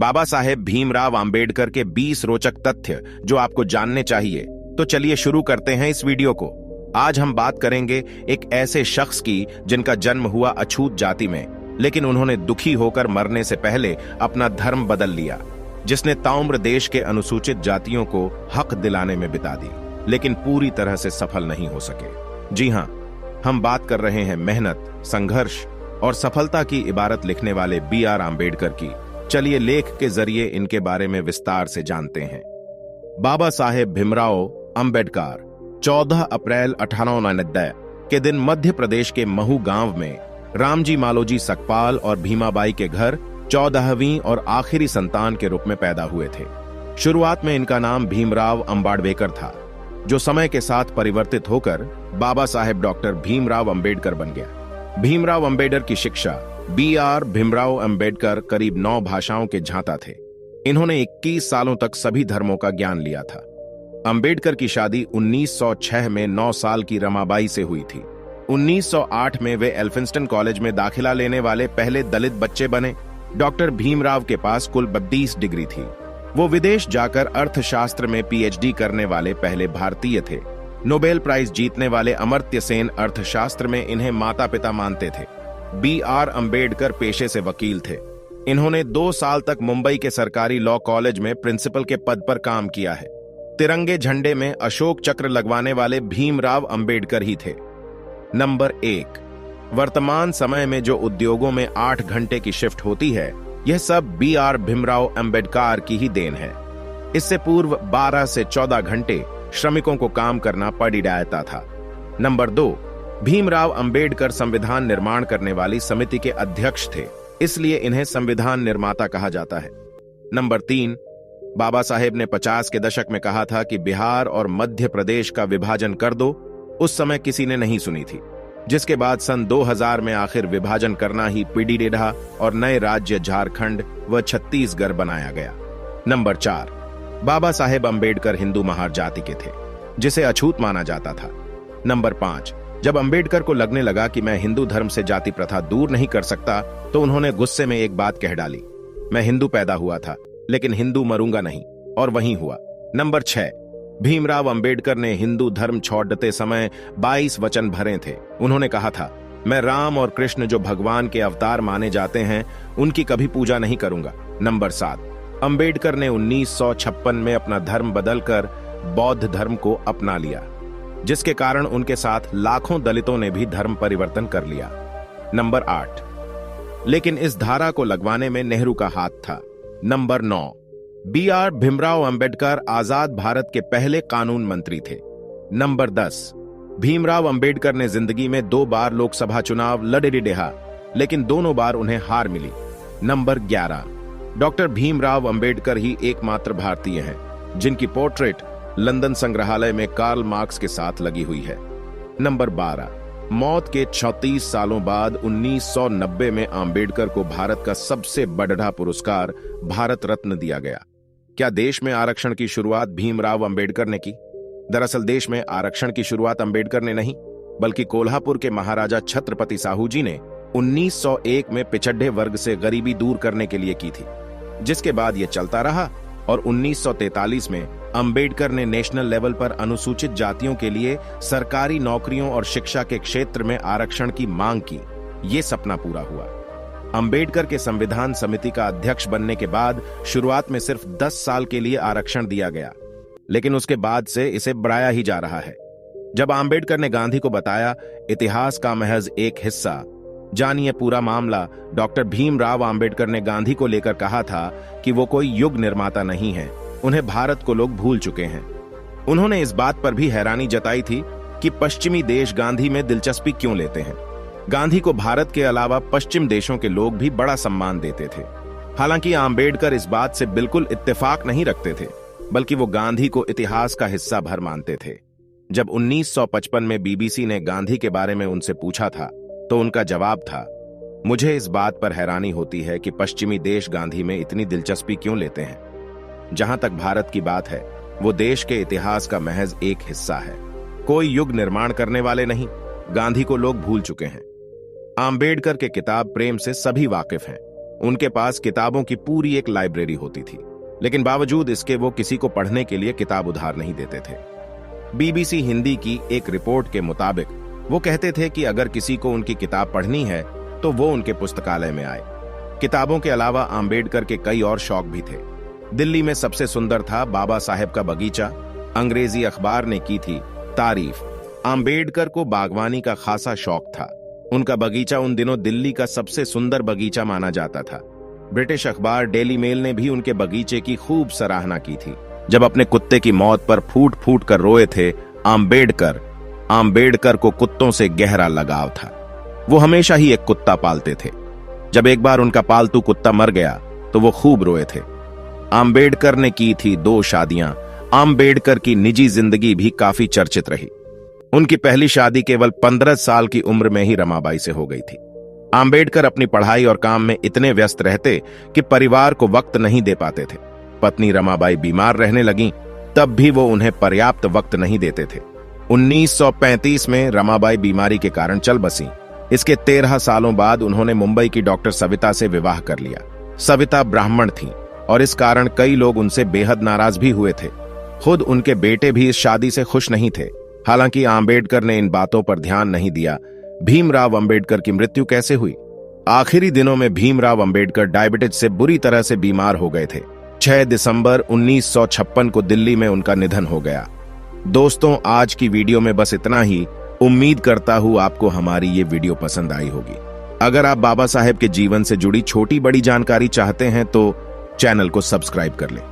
बाबा साहेब भीमराव अंबेडकर के 20 रोचक तथ्य जो आपको जानने चाहिए। तो चलिए शुरू करते हैं इस वीडियो को। आज हम बात करेंगे एक ऐसे शख्स की जिनका जन्म हुआ अछूत जाति में, लेकिन उन्होंने दुखी होकर मरने से पहले अपना धर्म बदल लिया, जिसने ताउम्र देश के अनुसूचित जातियों को हक दिलाने में बिता दी, लेकिन पूरी तरह से सफल नहीं हो सके। जी हां, हम बात कर रहे हैं मेहनत, संघर्ष और सफलता की इबारत लिखने वाले B.R. आम्बेडकर की। चलिए लेख के जरिए इनके बारे में विस्तार से जानते हैं। बाबा साहेब भीमराव अंबेडकर 14 अप्रैल 1899 के दिन मध्य प्रदेश के महू गांव में रामजी मालोजी सकपाल और भीमाबाई के घर 14वीं और आखिरी संतान के रूप में पैदा हुए थे। शुरुआत में इनका नाम भीमराव अंबाडवेकर था, जो समय के साथ परिवर्तित होकर बाबा साहेब डॉक्टर भीमराव अंबेडकर बन गया। भीमराव अंबेडकर की शिक्षा B.R. भीमराव अंबेडकर करीब 9 भाषाओं के झांता थे। इन्होंने 21 सालों तक सभी धर्मों का ज्ञान लिया था। अंबेडकर की शादी 1906 में 9 साल की रमाबाई से हुई थी। 1908 में वे एल्फिंस्टन कॉलेज में दाखिला लेने वाले पहले दलित बच्चे बने। डॉक्टर भीमराव के पास कुल 32 डिग्री थी। वो विदेश जाकर अर्थशास्त्र में PhD करने वाले पहले भारतीय थे। नोबेल प्राइज जीतने वाले अमर्त्य सेन अर्थशास्त्र में इन्हें माता पिता मानते थे। B.R. अंबेडकर पेशे से वकील थे। इन्होंने 2 साल तक मुंबई के सरकारी लॉ कॉलेज में प्रिंसिपल के पद पर काम किया है। तिरंगे झंडे में अशोक चक्र लगवाने वाले भीमराव अंबेडकर ही थे। नंबर 1, वर्तमान समय में जो उद्योगों में 8 घंटे की शिफ्ट होती है, यह सब B.R. भीमराव अंबेडकर की ही देन है। इससे पूर्व 12 से 14 घंटे श्रमिकों को काम करना पड़ जाता था। नंबर 2, भीमराव अंबेडकर संविधान निर्माण करने वाली समिति के अध्यक्ष थे, इसलिए इन्हें संविधान निर्माता कहा जाता है। नंबर 3, बाबा साहेब ने 50 के दशक में कहा था कि बिहार और मध्य प्रदेश का विभाजन कर दो। उस समय किसी ने नहीं सुनी थी, जिसके बाद सन 2000 में आखिर विभाजन करना ही पीढ़ी और नए राज्य झारखंड व छत्तीसगढ़ बनाया गया। नंबर 4, बाबा साहेब अंबेडकर हिंदू महार जाति के थे, जिसे अछूत माना जाता था। नंबर 5, जब अंबेडकर को लगने लगा कि मैं हिंदू धर्म से जाति प्रथा दूर नहीं कर सकता, तो उन्होंने गुस्से में एक बात कह डाली, मैं हिंदू पैदा हुआ था लेकिन हिंदू मरूंगा नहीं, और वहीं हुआ। नंबर 6, भीमराव अंबेडकर ने हिंदू धर्म छोड़ते समय 22 वचन भरे थे। उन्होंने कहा था, मैं राम और कृष्ण जो भगवान के अवतार माने जाते हैं, उनकी कभी पूजा नहीं करूंगा। नंबर 7, अंबेडकर ने 1956 में अपना धर्म बदलकर बौद्ध धर्म को अपना लिया, जिसके कारण उनके साथ लाखों दलितों ने भी धर्म परिवर्तन कर लिया। नंबर 8, लेकिन इस धारा को लगवाने में नेहरू का हाथ था। Number 9, B.R. भीमराव अंबेडकर आजाद भारत के पहले कानून मंत्री थे। नंबर 10, भीमराव अंबेडकर ने जिंदगी में 2 बार लोकसभा चुनाव लड़े, लेकिन दोनों बार उन्हें हार मिली। नंबर 11, डॉक्टर भीमराव अंबेडकर ही एकमात्र भारतीय हैं जिनकी पोर्ट्रेट लंदन संग्रहालय में कार्ल मार्क्स के साथ लगी हुई है। नंबर 12, मौत के 36 सालों बाद 1990 में अंबेडकर को भारत का सबसे बड़ा पुरस्कार भारत रत्न दिया गया। क्या देश में आरक्षण की शुरुआत भीमराव अंबेडकर ने की? दरअसल देश में आरक्षण की शुरुआत अंबेडकर ने नहीं, बल्कि कोल्हापुर के महाराजा छत्रपति साहू जी ने 1901 में पिछड़े वर्ग से गरीबी दूर करने के लिए की थी, जिसके बाद यह चलता रहा और 1943 में अंबेडकर ने नेशनल लेवल पर अनुसूचित जातियों के लिए सरकारी नौकरियों और शिक्षा के क्षेत्र में आरक्षण की मांग की। ये सपना पूरा हुआ। अंबेडकर के संविधान समिति का अध्यक्ष बनने के बाद शुरुआत में सिर्फ 10 साल के लिए आरक्षण दिया गया, लेकिन उसके बाद से इसे बढ़ाया ही जा रहा है। जब अंबेडकर ने गांधी को बताया, इतिहास का महज एक हिस्सा, जानिए पूरा मामला। डॉक्टर भीमराव अंबेडकर ने गांधी को लेकर कहा था कि वो कोई युग निर्माता नहीं है, उन्हें भारत को लोग भूल चुके हैं। उन्होंने इस बात पर भी हैरानी जताई थी कि पश्चिमी देश गांधी में दिलचस्पी क्यों लेते हैं। गांधी को भारत के अलावा पश्चिम देशों के लोग भी बड़ा सम्मान देते थे। हालांकि अंबेडकर इस बात से बिल्कुल इत्तेफाक नहीं रखते थे, बल्कि वो गांधी को इतिहास का हिस्सा भर मानते थे। जब 1955 में BBC ने गांधी के बारे में उनसे पूछा था, तो उनका जवाब था, मुझे इस बात पर हैरानी होती है कि पश्चिमी देश गांधी में इतनी दिलचस्पी क्यों लेते हैं। जहां तक भारत की बात है, वो देश के इतिहास का महज एक हिस्सा है, कोई युग निर्माण करने वाले नहीं। गांधी को लोग भूल चुके हैं। अंबेडकर के किताब प्रेम से सभी वाकिफ हैं। उनके पास किताबों की पूरी एक लाइब्रेरी होती थी, लेकिन बावजूद इसके वो किसी को पढ़ने के लिए किताब उधार नहीं देते थे। बीबीसी हिंदी की एक रिपोर्ट के मुताबिक वो कहते थे कि अगर किसी को उनकी किताब पढ़नी है तो वो उनके पुस्तकालय में आए। किताबों के अलावा आम्बेडकर के कई और शौक भी थे। दिल्ली में सबसे सुंदर था बाबा साहेब का बगीचा। अंग्रेजी अखबार ने की थी तारीफ। आम्बेडकर को बागवानी का खासा शौक था। उनका बगीचा उन दिनों दिल्ली का सबसे सुंदर बगीचा माना जाता था। ब्रिटिश अखबार डेली मेल ने भी उनके बगीचे की खूब सराहना की थी। जब अपने कुत्ते की मौत पर फूट फूट कर रोए थे आम्बेडकर को कुत्तों से गहरा लगाव था। वो हमेशा ही एक कुत्ता पालते थे। जब एक बार उनका पालतू कुत्ता मर गया तो वो खूब रोए थे। आम्बेडकर ने की थी 2 शादियां। आम्बेडकर की निजी जिंदगी भी काफी चर्चित रही। उनकी पहली शादी केवल 15 साल की उम्र में ही रमाबाई से हो गई थी। आम्बेडकर अपनी पढ़ाई और काम में इतने व्यस्त रहते कि परिवार को वक्त नहीं दे पाते थे। पत्नी रमाबाई बीमार रहने लगीं, तब भी वो उन्हें पर्याप्त वक्त नहीं देते थे। 1935 में रमाबाई बीमारी के कारण चल बसी। इसके 13 सालों बाद उन्होंने मुंबई की डॉक्टर सविता से विवाह कर लिया। सविता ब्राह्मण थीं और इस कारण कई लोग उनसे बेहद नाराज भी हुए थे। खुद उनके बेटे भी इस शादी से खुश नहीं थे। हालांकि आम्बेडकर ने इन बातों पर ध्यान नहीं दिया। भीमराव अंबेडकर की मृत्यु कैसे हुई? आखिरी दिनों में भीमराव अंबेडकर डायबिटीज से बुरी तरह से बीमार हो गए थे। 6 दिसंबर 1956 को दिल्ली में उनका निधन हो गया। दोस्तों, आज की वीडियो में बस इतना ही। उम्मीद करता हूं आपको हमारी ये वीडियो पसंद आई होगी। अगर आप बाबा साहेब के जीवन से जुड़ी छोटी बड़ी जानकारी चाहते हैं तो चैनल को सब्सक्राइब कर लें।